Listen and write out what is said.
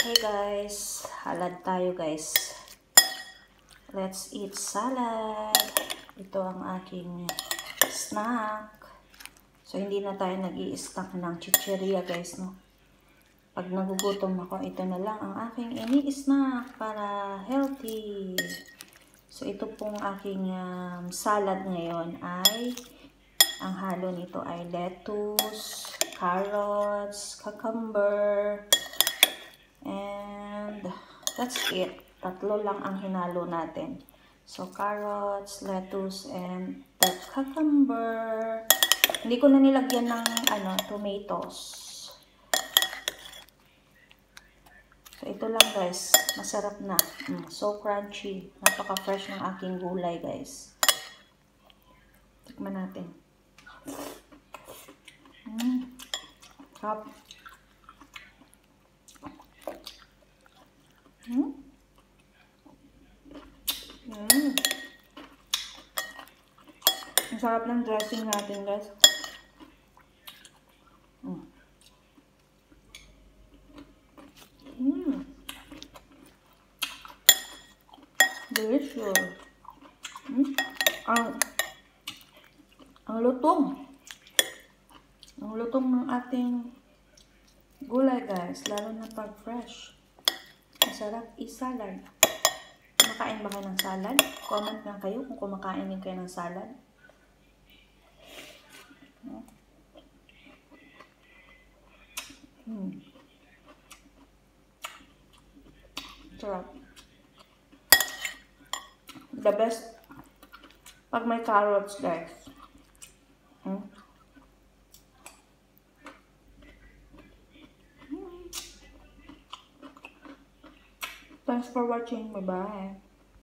Hey guys, halad tayo guys. Let's eat salad. Ito ang aking snack. So hindi na tayo nag-i-snack ng chicheria guys, no. Pag nagugutom ako, ito na lang ang aking ini-snack para healthy. So ito pong aking salad ngayon ay ang halo nito ay lettuce, carrots, cucumber, and that's it. Tatlo lang ang hinalo natin. So, carrots, lettuce, and the cucumber. Hindi ko na nilagyan ng tomatoes. So, ito lang guys. Masarap na. So crunchy. Napaka-fresh ng aking gulay guys. Tikman natin. Sarap. Ang sarap ng dressing natin guys. Delicious. Ang lutong. Ang lutong ng ating gulay guys, lalo na pag fresh. Masarap i-salad. Kumakain ba kayo ng salad? Comment lang kayo kung kumakain din kayo ng salad. Sarap. The best pag may carrots guys. Thanks for watching. Bye-bye.